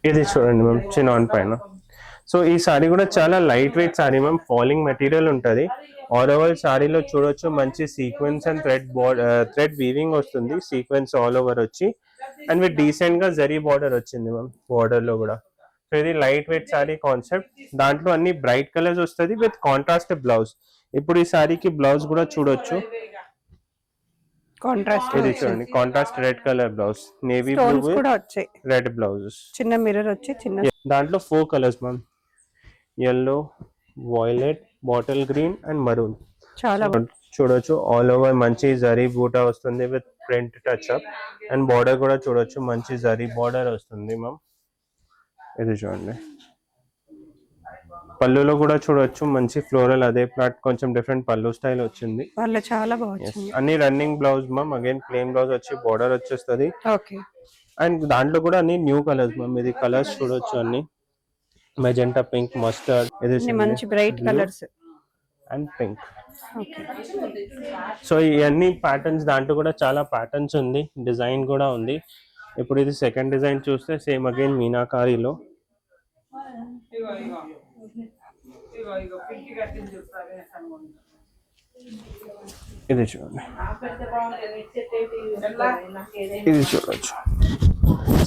ఇది చూడండి ma'am chinon పైన. సో ఈ సారీ కూడా చాలా light weight sorry ma'am, falling material ఉంటుంది. ఆల్ ఓవర్ సారీలో చూడొచ్చు మంచి సీక్వెన్స్ అండ్ థ్రెడ్ వీవింగ్ వస్తుంది, సీక్వెన్స్ ఆల్ ఓవర్ వచ్చి అండ్ విత్ డీసెంట్ గా జరీ బార్డర్ వచ్చింది మ్యామ్ బార్డర్ లో కూడా. సో ఇది లైట్ వెయిట్ సారీ కాన్సెప్ట్, దాంట్లో అన్ని బ్రైట్ కలర్స్ వస్తుంది విత్ కాంట్రాస్ట్ బ్లౌజ్. ఇప్పుడు ఈ సారీకి బ్లౌజ్ కూడా చూడొచ్చు, కాంట్రాస్ట్ ఇది చూడండి contrast red colour blouse, navy blue stones కూడా వచ్చాయి, రెడ్ బ్లౌజెస్. చిన్న మిర్రర్ వచ్చి చిన్న దాంట్లో 4 colours ma'am, yellow, violet, bottle green and maroon. చాలా చూడొచ్చు ఆల్ ఓవర్ మంచి జరీ బూటా వస్తుంది with print touch up and border కూడా చూడొచ్చు మంచి జరీ బార్డర్ వస్తుంది మ్యామ్. ఇది చూడండి పళ్ళులో కూడా చూడొచ్చు మంచి ఫ్లోరల్, అదే ప్లాట్ కొంచెం డిఫరెంట్ పళ్ళు స్టైల్ వచ్చింది. వాళ్ళు చాలా బాగుంది. అన్ని running blouse ma'am, again plain blouse వచ్చి బార్డర్ వచ్చేస్తుంది. ఓకే, అండ్ దాంట్లో కూడా అన్ని న్యూ కలర్స్ మ్యామ్, ఇది కలర్స్ చూడొచ్చు అన్ని మెజెంటా పింక్, మస్టర్డ్, ఇది మంచి bright colours and pink. Okay, so ఇవన్నీ ప్యాటర్న్స్, దాంట్లో కూడా చాలా ప్యాటర్న్స్ ఉంది, డిజైన్ కూడా ఉంది. ఇప్పుడు ఇది సెకండ్ డిజైన్ చూస్తే సేమ్ అగైన్ మీనాకారీలో. ఇది చూడండి, ఇది చూడొచ్చు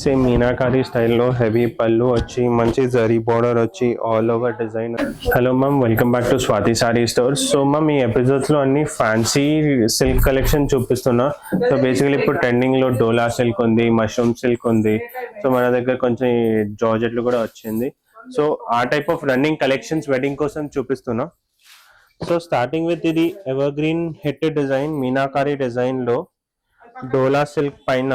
సేమ్ మీనాకారి స్టైల్లో హెవీ పళ్ళు వచ్చి మంచి జరీ బార్డర్ వచ్చి all over design. Hello ma'am, welcome back to Swathi saree stores. So ma'am ఈ ఎపిసోడ్స్ లో అన్ని ఫ్యాన్సీ సిల్క్ కలెక్షన్ చూపిస్తున్నా. సో బేసికలీ ఇప్పుడు ట్రెండింగ్ లో డోలా సిల్క్ ఉంది, మష్రూమ్ సిల్క్ ఉంది, సో మన దగ్గర కొంచెం జార్జెట్లు కూడా వచ్చింది. సో ఆ type of running collections wedding కోసం చూపిస్తున్నా. సో స్టార్టింగ్ విత్ ఇది ever green hit design, meenakari design లో డోలా సిల్క్ పైన,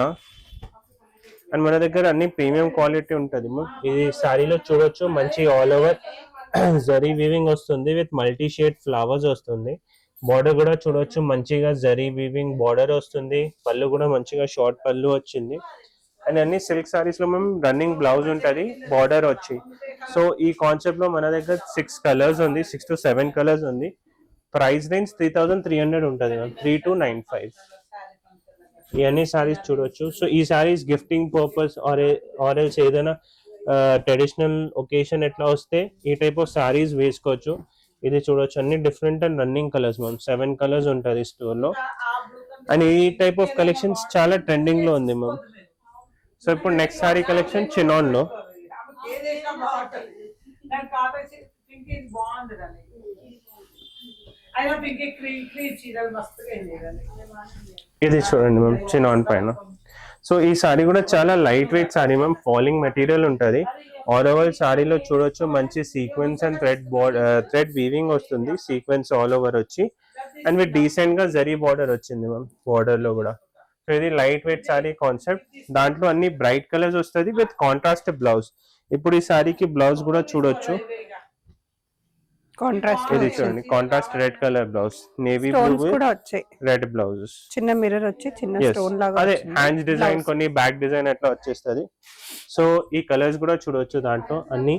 అండ్ మన దగ్గర అన్ని ప్రీమియం క్వాలిటీ ఉంటుంది. ఇది శారీలో చూడొచ్చు మంచి ఆల్ ఓవర్ జరీ వీవింగ్ వస్తుంది విత్ మల్టీ షేడ్ ఫ్లవర్స్ వస్తుంది. బార్డర్ కూడా చూడొచ్చు మంచిగా జరీ వీవింగ్ బార్డర్ వస్తుంది, పళ్ళు కూడా మంచిగా షార్ట్ పళ్ళు వచ్చింది. అండ్ అన్ని సిల్క్ సారీస్ లో మేము రన్నింగ్ బ్లౌజ్ ఉంటుంది, బార్డర్ వచ్చి. సో ఈ కాన్సెప్ట్ లో మన దగ్గర 6 కలర్స్ ఉంది, 6 to 7 కలర్స్ ఉంది. ప్రైస్ రేంజ్ 3300 ఉంటుంది మ్యామ్, 3295. ఇవన్నీ సారీస్ చూడొచ్చు. సో ఈ saris gifting purpose or else ఏదైనా ట్రెడిషనల్ ఒకేషన్ ఎట్లా వస్తే ఈ టైప్ ఆఫ్ సారీస్ వేసుకోవచ్చు. ఇది చూడొచ్చు అన్ని different and running colours ma'am, 7 colours ఉంటుంది స్టోర్ లో. అండ్ ఈ టైప్ ఆఫ్ కలెక్షన్స్ చాలా ట్రెండింగ్ లో ఉంది మ్యామ్. సో ఇప్పుడు నెక్స్ట్ సారీ కలెక్షన్ చినాన్ లో. ఇది చూడండి మ్యామ్ చినాన్ పైన. సో ఈ సారీ కూడా చాలా light weight sorry ma'am, falling material ఉంటుంది. ఆల్ ఓవర్ సారీలో చూడొచ్చు మంచి సీక్వెన్స్ అండ్ థ్రెడ్ వీవింగ్ వస్తుంది, సీక్వెన్స్ ఆల్ ఓవర్ వచ్చి అండ్ విత్ డీసెంట్ గా జరీ బార్డర్ వచ్చింది మ్యామ్ బార్డర్ లో కూడా. సో ఇది లైట్ వెయిట్ సారీ కాన్సెప్ట్, దాంట్లో అన్ని బ్రైట్ కలర్స్ వస్తుంది విత్ కాంట్రాస్ట్ బ్లౌజ్. ఇప్పుడు ఈ సారీకి బ్లౌజ్ కూడా చూడొచ్చు, కాంట్రాస్ట్ ఇది చూడండి contrast red colour blouse, navy blue కూడా వచ్చాయి, రెడ్ బ్లౌజెస్. చిన్న మిర్రర్ వచ్చి చిన్న స్టోన్ లాగా, అదే హ్యాండ్స్ డిజైన్, కొన్ని బ్యాక్ డిజైన్ అట్లా వచ్చేస్తుంది. సో ఈ కలర్స్ కూడా చూడొచ్చు దాంట్లో అన్ని.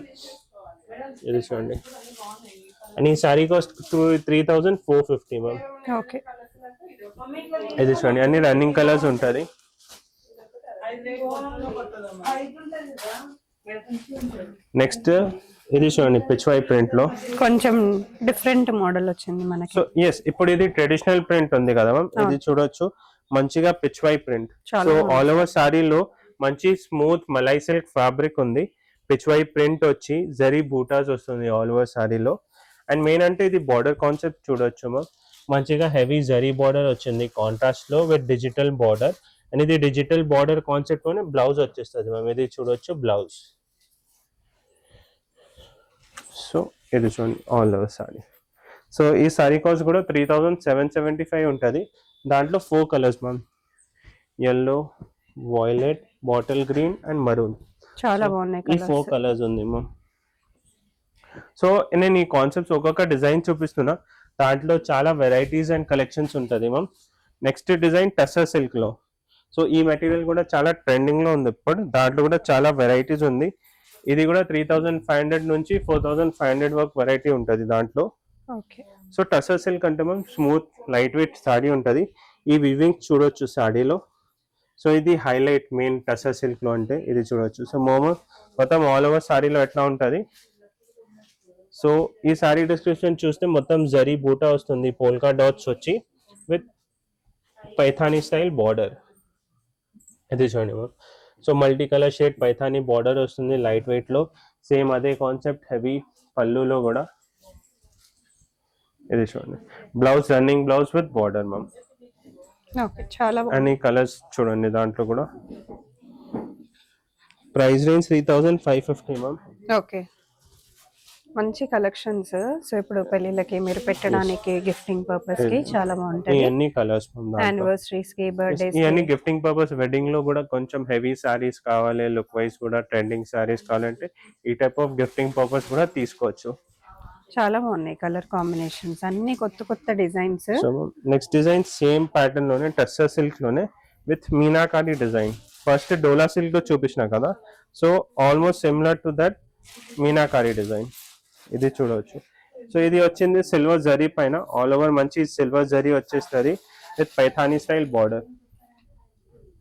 ఇది చూడండి, అండ్ ఈ సారీ కాస్ట్ 3450 మ్యామ్. ఓకే, ఇది చూడండి అన్ని రన్నింగ్ కలర్స్ ఉంటుంది. నెక్స్ట్ ఇది చూడండి పిచ్వై ప్రింట్ లో కొంచెం డిఫరెంట్ మోడల్ వచ్చింది మనకి. సో ఎస్, ఇప్పుడు ఇది ట్రెడిషనల్ ప్రింట్ ఉంది కదా మ్యామ్, ఇది చూడొచ్చు మంచిగా pichwai print. So all over సారీలో మంచి స్మూత్ మలై సిల్క్ ఫ్యాబ్రిక్ ఉంది, పిచ్వై ప్రింట్ వచ్చి జరీ బూటాస్ వస్తుంది ఆల్ ఓవర్ సారీలో. అండ్ మెయిన్ అంటే ఇది బార్డర్ కాన్సెప్ట్ చూడొచ్చు మ్యామ్, మంచిగా హెవీ జరీ బార్డర్ వచ్చింది కాంట్రాస్ట్ లో విత్ డిజిటల్ బార్డర్. అండ్ ఇది డిజిటల్ బార్డర్ కాన్సెప్ట్ లోనే బ్లౌజ్ వచ్చేస్తుంది మ్యామ్, ఇది చూడొచ్చు బ్లౌజ్. సో ఇది చూడండి ఆల్ ఓవర్ సారీ. సో ఈ సారీ కాస్ట్ కూడా 3775 ఉంటుంది. దాంట్లో 4 colours ma'am, yellow, violet, bottle green and maroon. చాలా బాగున్నాయి, ఈ 4 కలర్స్ ఉంది మ్యామ్. సో నేను ఈ కాన్సెప్ట్స్ ఒక్కొక్క డిజైన్ చూపిస్తున్నా, దాంట్లో చాలా వెరైటీస్ అండ్ కలెక్షన్స్ ఉంటుంది ma'am. Next design tussar silk లో. సో ఈ మెటీరియల్ కూడా చాలా ట్రెండింగ్ లో ఉంది ఇప్పుడు, దాంట్లో కూడా చాలా వెరైటీస్ ఉంది. ఇది కూడా 3500 నుంచి 4500 వరకు వెరైటీ ఉంటుంది దాంట్లో. సో టస్సర్ సిల్క్ అంటే ma'am smooth light weight sorry ఉంటుంది. ఈ వివింగ్ చూడొచ్చు సాడీలో. సో ఇది హైలైట్ మెయిన్ టసర్ సిల్క్ లో అంటే ఇది చూడొచ్చు. సో మొత్తం ఆల్ ఓవర్ సారీలో ఎట్లా ఉంటుంది. సో ఈ సారీ డిస్క్రిప్షన్ చూస్తే మొత్తం జరీ బూటా వస్తుంది, పోల్కా డాట్స్ వచ్చి విత్ పైథానీ స్టైల్ బార్డర్. ఇది చూడండి ma'am. So multi colour shade Paithani border వస్తుంది లైట్ వెయిట్ లో. సేమ్ అదే కాన్సెప్ట్ హెవీ పళ్ళులో కూడా. ఇది చూడండి blouse, running blouse with border ma'am. Okay, చాలా బాగుంది. అండ్ ఈ కలర్స్ చూడండి దాంట్లో కూడా. Price range 3550 ma'am. ఓకే, మంచి కలెక్షన్స్. సో ఇప్పుడు పెళ్ళిళ్ళకి మీరు పెట్టడానికి గిఫ్టింగ్ పర్పస్ కి చాలా బాగుంటాయి. ఇవన్నీ కలర్స్ యానివర్సరీస్ కి, బర్త్డేస్ ఇవన్నీ గిఫ్టింగ్ పర్పస్. వెడ్డింగ్ లో కూడా కొంచెం హెవీ సారీస్ కావాలి, లుక్ వైజ్ కూడా ట్రెండింగ్ సారీస్ కావాలంటే ఈ టైప్ ఆఫ్ గిఫ్టింగ్ పర్పస్ కూడా తీసుకోవచ్చు. చాలా బాగున్నాయి కలర్ కాంబినేషన్స్, అన్ని కొత్త కొత్త designs. So next design same pattern లోనే టస్సర్ సిల్క్ లోనే with meenakari design. First dola silk లో చూపించిన కదా, so almost similar to that meenakari design. ఇది చూడవచ్చు. సో ఇది వచ్చింది సిల్వర్ జరీ పైన, ఆల్ ఓవర్ మంచి సిల్వర్ జరీ వచ్చేస్తుంది విత్ పైథానీ స్టైల్ బార్డర్.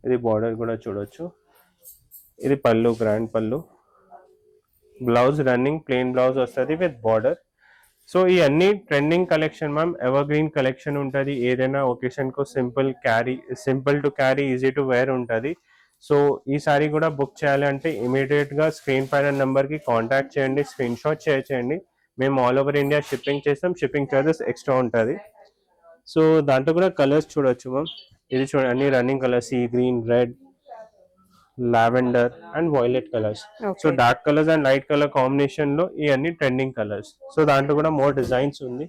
ఇది బార్డర్ కూడా చూడొచ్చు. ఇది పళ్ళు, గ్రాండ్ పళ్ళు. బ్లౌజ్ రన్నింగ్ ప్లెయిన్ బ్లౌజ్ వస్తుంది విత్ బార్డర్. సో ఈ అన్ని trending collection ma'am, ever green collection ఉంటుంది. ఏదైనా ఒకేషన్ కు simple to carry, easy to wear ఉంటుంది. సో ఈ సారీ కూడా బుక్ చేయాలి అంటే ఇమీడియట్ గా స్క్రీన్ పైన నెంబర్ కి కాంటాక్ట్ చేయండి, స్క్రీన్ షాట్ చేయండి. మేము ఆల్ ఓవర్ ఇండియా షిప్పింగ్ చేస్తాం, షిప్పింగ్ చార్జెస్ ఎక్స్ట్రా ఉంటుంది. సో దాంట్లో కూడా కలర్స్ చూడొచ్చు మ్యామ్. ఇది చూడండి అన్ని రన్నింగ్ కలర్స్, ఈ green, red, lavender and violet colours. So dark colours and light colour combination లో ఈ అన్ని ట్రెండింగ్ కలర్స్. సో దాంట్లో కూడా మోర్ డిజైన్స్ ఉంది.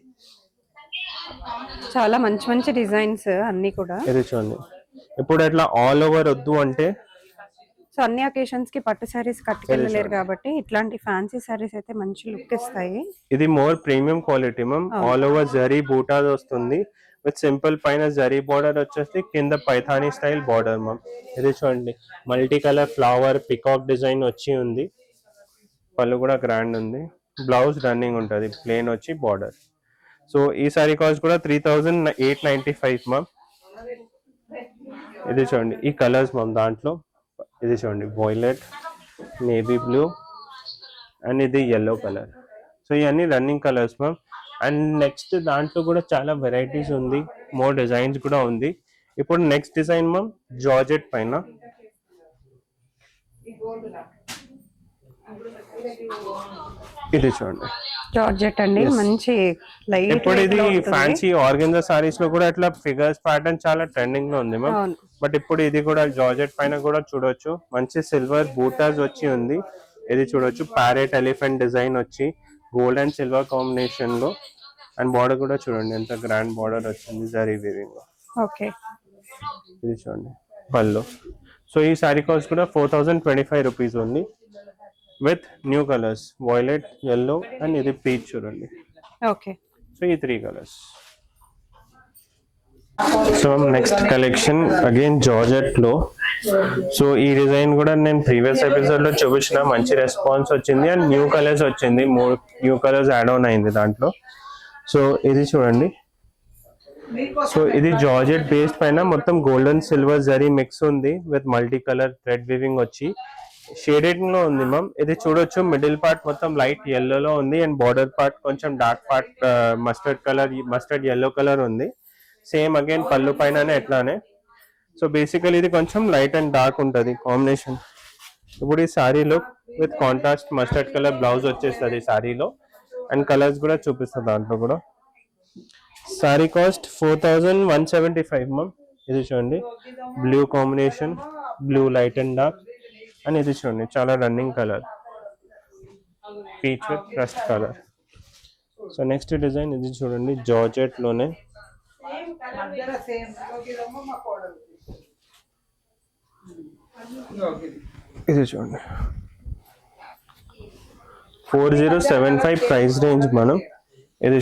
చాలా మంచి మంచి డిజైన్స్ అన్ని కూడా. ఇది చూడండి. ఇప్పుడు ఎట్లా ఆల్ ఓవర్ వద్దు అంటే, సో అన్ని అకేషన్స్ కి పట్టు సారీస్ కట్టుకెళ్ళలేరు కాబట్టి ఇట్లాంటి ఫ్యాన్సీ సారీస్ అయితే మంచి లుక్ ఇస్తాయి. ఇది more premium quality ma'am. All over zari buttas వస్తుంది విత్ సింపుల్ పైన జరీ బార్డర్ వచ్చేసి కింద పైథానీ స్టైల్ బార్డర్ మ్యామ్. ఇది చూడండి multi colour flower peacock design వచ్చి ఉంది. పళ్ళు కూడా గ్రాండ్ ఉంది. బ్లౌజ్ రన్నింగ్ ఉంటుంది, ప్లేన్ వచ్చి బార్డర్. సో ఈ సారీ కాస్ట్ కూడా 3895 మ్యామ్. ఇది చూడండి ఈ కలర్స్ మ్యామ్ దాంట్లో. ఇది చూడండి వైలెట్, నేవీ బ్లూ అండ్ ఇది yellow కలర్. సో ఇవన్నీ running colours ma'am. And next దాంట్లో కూడా చాలా వెరైటీస్ ఉంది, మోర్ డిజైన్స్ కూడా ఉంది. ఇప్పుడు నెక్స్ట్ డిజైన్ మ్యామ్ జార్జెట్ పైన. ఇది చూడండి జార్జెట్ అండి, మంచి లైట్. ఇప్పుడు ఇది ఫ్యాన్సీ ఆర్గెన్జా సారీస్ లో కూడా ఇట్లా ఫిగర్స్ ప్యాటర్న్ చాలా ట్రెండింగ్ లో ఉంది మ్యామ్. బట్ ఇప్పుడు ఇది కూడా జార్జెట్ పైన కూడా చూడొచ్చు, మంచి సిల్వర్ బూటాస్ వచ్చి ఉంది. ఇది చూడొచ్చు ప్యారెట్ ఎలిఫెంట్ డిజైన్ వచ్చి గోల్డ్ అండ్ సిల్వర్ కాంబినేషన్ లో. అండ్ బార్డర్ కూడా చూడండి ఎంత గ్రాండ్ బార్డర్ వచ్చింది జరీ వీవింగ్ లో. ఓకే, ఇది చూడండి పళ్ళు. సో ఈ సారీ కాస్ట్ కూడా 4025 రూపీస్ ఉంది with new colours violet, yellow and ఇది పీచ్ చూడండి. ఓకే, సో ఈ 3 colours. So next collection again georgette లో. సో ఈ డిజైన్ కూడా నేను ప్రీవియస్ ఎపిసోడ్ లో చూపించిన, మంచి రెస్పాన్స్ వచ్చింది అండ్ న్యూ కలర్స్ వచ్చింది, 3 న్యూ కలర్స్ యాడ్ ఆన్ అయింది దాంట్లో. సో ఇది చూడండి. సో ఇది జార్జెట్ బేస్డ్ పైన మొత్తం గోల్డెన్ సిల్వర్ జరీ మిక్స్ ఉంది with multi colour thread weaving వచ్చి షేడెడ్ లో ఉంది మ్యామ్. ఇది చూడొచ్చు మిడిల్ పార్ట్ మొత్తం లైట్ yellow లో ఉంది అండ్ బార్డర్ పార్ట్ కొంచెం dark part mustard yellow colour ఉంది. సేమ్ అగైన్ పళ్ళు పైననే ఎట్లానే. సో బేసికలీ ఇది కొంచెం లైట్ అండ్ డార్క్ ఉంటుంది కాంబినేషన్. ఇప్పుడు ఈ sorry look with contrast mustard colour blouse వచ్చేస్తుంది సారీలో అండ్ కలర్స్ కూడా చూపిస్తుంది దాంట్లో కూడా. Sorry cost 4175 ma'am. ఇది చూడండి blue combination, blue light and dark and ఇది చూడండి చాలా running colour peach with rust colour. So next design ఇది చూడండి జార్జెట్ లోనే. ఇది చూడండి 4075 ప్రైస్ రేంజ్ మనం. ఇది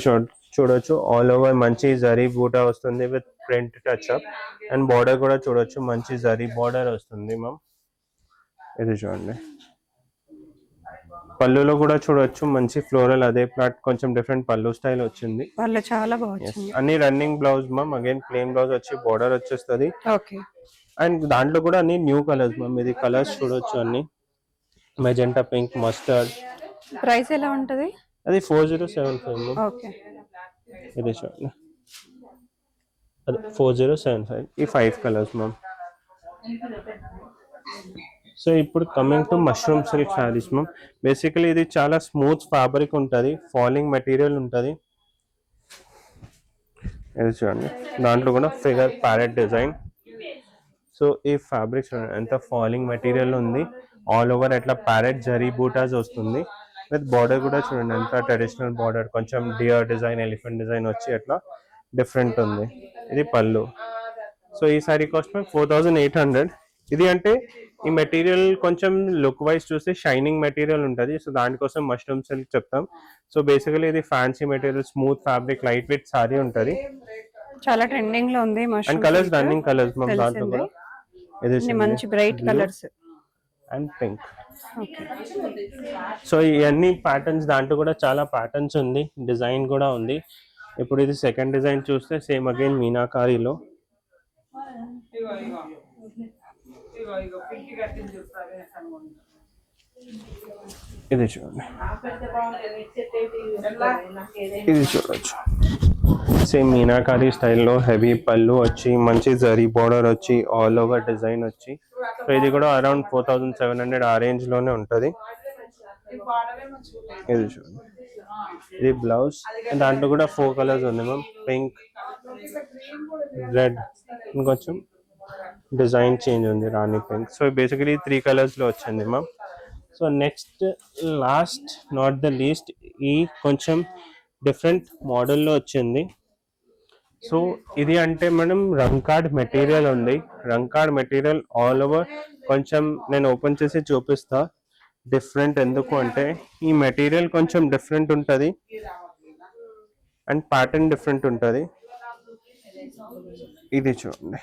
చూడొచ్చు ఆల్ ఓవర్ మంచి జరీ బూటా వస్తుంది with print touch up and border కూడా చూడొచ్చు మంచి జరీ బార్డర్ వస్తుంది మ్యామ్. ఇది చూడండి పళ్ళులో కూడా చూడొచ్చు మంచి ఫ్లోరల్ అదే ప్లాట్ కొంచెం డిఫరెంట్ పళ్ళు స్టైల్ వచ్చింది. పళ్ళు చాలా బాగుంది. అన్ని running blouse ma'am. Again plain blouse వచ్చి బార్డర్ వచ్చేస్తుంది. ఓకే, అండ్ దాంట్లో కూడా అన్ని న్యూ కలర్స్ మ్యామ్. ఇది కలర్స్ చూడొచ్చు అన్ని. Magenta pink, mustard. ప్రైస్ ఎలా ఉంటుంది? అది 4075 మ్యామ్. ఓకే. ఇది చూడండి, అది 4075. ఈ 5 కలర్స్ మ్యామ్. సో ఇప్పుడు coming to mushroom silk saris ma'am. Basically ఇది చాలా స్మూత్ ఫ్యాబ్రిక్ ఉంటుంది, ఫాలింగ్ మెటీరియల్ ఉంటుంది. ఇది చూడండి, దాంట్లో కూడా ఫిగర్ ప్యారెట్ డిజైన్. సో ఈ ఫ్యాబ్రిక్ చూడండి ఎంత ఫాలింగ్ మెటీరియల్ ఉంది. ఆల్ ఓవర్ ఎట్లా ప్యారెట్ జరీ బూటాస్ వస్తుంది. విత్ బార్డర్ కూడా చూడండి ఎంత ట్రెడిషనల్ బార్డర్, కొంచెం డియర్ డిజైన్, ఎలిఫెంట్ డిజైన్ వచ్చి అట్లా డిఫరెంట్ ఉంది. ఇది పళ్ళు. సో ఈ సారీ కాస్ట్ 4800. ఇది అంటే ఈ మెటీరియల్ కొంచెం లుక్ వైజ్ చూస్తే షైనింగ్ మెటీరియల్ ఉంటుంది. సో దానికోసం మష్రూమ్ సిల్క్ చెప్తాం. సో బేసికలీ ఇది fancy material, smooth fabric, light weight sorry ఉంటుంది. చాలా ట్రెండింగ్ లో ఉంది. And colours running colours ma'am. దాంట్లో కూడా ఇది మంచి bright colours and pink. So ఇవన్నీ ప్యాటర్న్స్, దాంట్లో కూడా చాలా ప్యాటర్న్స్ ఉంది, డిజైన్ కూడా ఉంది. ఇప్పుడు ఇది సెకండ్ డిజైన్ చూస్తే సేమ్ అగైన్ మీనాకారీలో. ఇది చూడండి, ఇది చూడొచ్చు. సేమ్ మీనాకారీ స్టైల్లో హెవీ పళ్ళు వచ్చి, మంచి జరీ బార్డర్ వచ్చి, ఆల్ ఓవర్ డిజైన్ వచ్చి. సో ఇది కూడా అరౌండ్ 4700 ఆ రేంజ్ లోనే ఉంటుంది. ఇది చూడండి, ఇది బ్లౌజ్. దాంట్లో కూడా 4 కలర్స్ ఉంది మ్యామ్. పింక్, రెడ్, ఇంకొంచెం డిజైన్ చేంజ్ ఉంది, రాణి పింక్. సో బేసికలీ 3 కలర్స్ లో వచ్చింది ma'am. So next last not the least, ఈ కొంచెం డిఫరెంట్ మోడల్లో వచ్చింది. సో ఇది అంటే మనం రంకాడ్ మెటీరియల్ ఉంది. రంకాడ్ మెటీరియల్ ఆల్ ఓవర్. కొంచెం నేను ఓపెన్ చేసి చూపిస్తా. డిఫరెంట్ ఎందుకు అంటే ఈ మెటీరియల్ కొంచెం డిఫరెంట్ ఉంటుంది అండ్ ప్యాటర్న్ డిఫరెంట్ ఉంటుంది. ఇది చూడండి,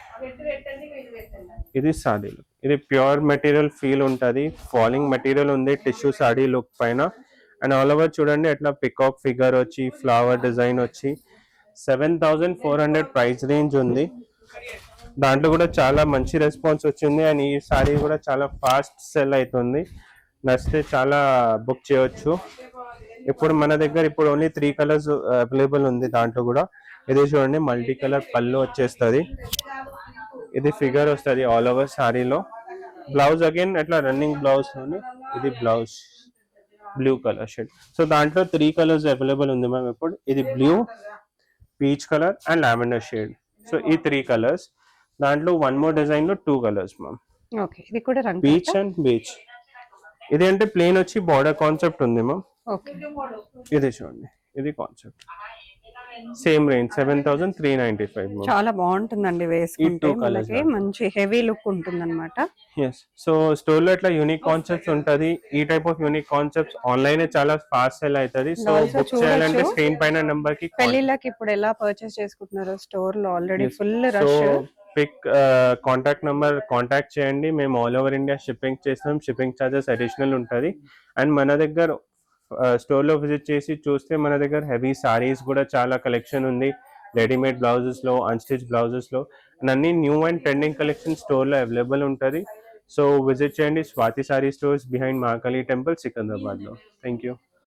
ఇది సాడీలు. ఇది ప్యూర్ మెటీరియల్ ఫీల్ ఉంటుంది, ఫాలింగ్ మెటీరియల్ ఉంది టిష్యూ సాడీ లుక్ పైన. అండ్ ఆల్ ఓవర్ చూడండి ఎట్లా పికాక్ ఫిగర్ వచ్చి, ఫ్లవర్ డిజైన్ వచ్చి. 7400 ప్రైస్ రేంజ్ ఉంది. దాంట్లో కూడా చాలా మంచి రెస్పాన్స్ వచ్చింది. అండ్ ఈ సారీ కూడా చాలా ఫాస్ట్ సెల్ అవుతుంది. నచ్చితే చాలా బుక్ చేయొచ్చు. ఇప్పుడు మన దగ్గర ఇప్పుడు ఓన్లీ 3 కలర్స్ అవైలబుల్ ఉంది. దాంట్లో కూడా ఇది చూడండి, మల్టీ కలర్ పళ్ళు వచ్చేస్తుంది. ఇది ఫిగర్ వస్తుంది ఆల్ ఓవర్ సారీలో. బ్లౌజ్ అగైన్ అట్లా రన్నింగ్ బ్లౌజ్ లోనే. ఇది blouse blue colour shade. So దాంట్లో 3 కలర్స్ అవైలబుల్ ఉంది మ్యామ్ ఇప్పుడు. ఇది blue, peach colour and lavender shade. So ఈ 3 కలర్స్. దాంట్లో వన్ మోర్ డిజైన్ లో 2 కలర్స్ మ్యామ్. ఓకే, ఇది కూడా రంగు బీచ్ అండ్ బీచ్. ఇది అంటే ప్లేన్ వచ్చి బార్డర్ కాన్సెప్ట్ ఉంది మ్యామ్. ఓకే, ఇది చూడండి, ఇది కాన్సెప్ట్. Same range 7395 ma'am. చాలా బాగుంటుందండి వేసుకుంటే. మనకి మంచి హెవీ లుక్ ఉంటుంది అనమాట. ఎస్. సో స్టోర్ లో ఇట్లా యూనిక్ కాన్సెప్ట్స్ ఉంటది. ఈ type of unique concepts online చాలా ఫాస్ట్ సెల్ అవుతుంది. సో బుక్ చేయాలంటే స్క్రీన్ పైన నంబర్ కి. పెళ్లిళ్ళకి ఇప్పుడు ఎలా పర్చేస్ చేసుకుంటున్నారు? స్టోర్ లో already full rush. Pick contact number contact చేయండి. మేము ఆల్ ఓవర్ ఇండియా షిప్పింగ్ చేస్తాం. షిప్పింగ్ ఛార్జెస్ అడిషనల్ ఉంటుంది. అండ్ మన దగ్గర స్టోర్ లో విజిట్ చేసి చూస్తే మన దగ్గర హెవీ సారీస్ కూడా చాలా కలెక్షన్ ఉంది. రెడీమేడ్ బ్లౌజెస్ లో, అన్స్టిచ్ బ్లౌజెస్ లో, అండ్ అన్ని new and trending collection store లో అవైలబుల్ ఉంటుంది. సో విజిట్ చేయండి Swathi saree stores behind Mahakali temple, Secunderabad లో. Thank you.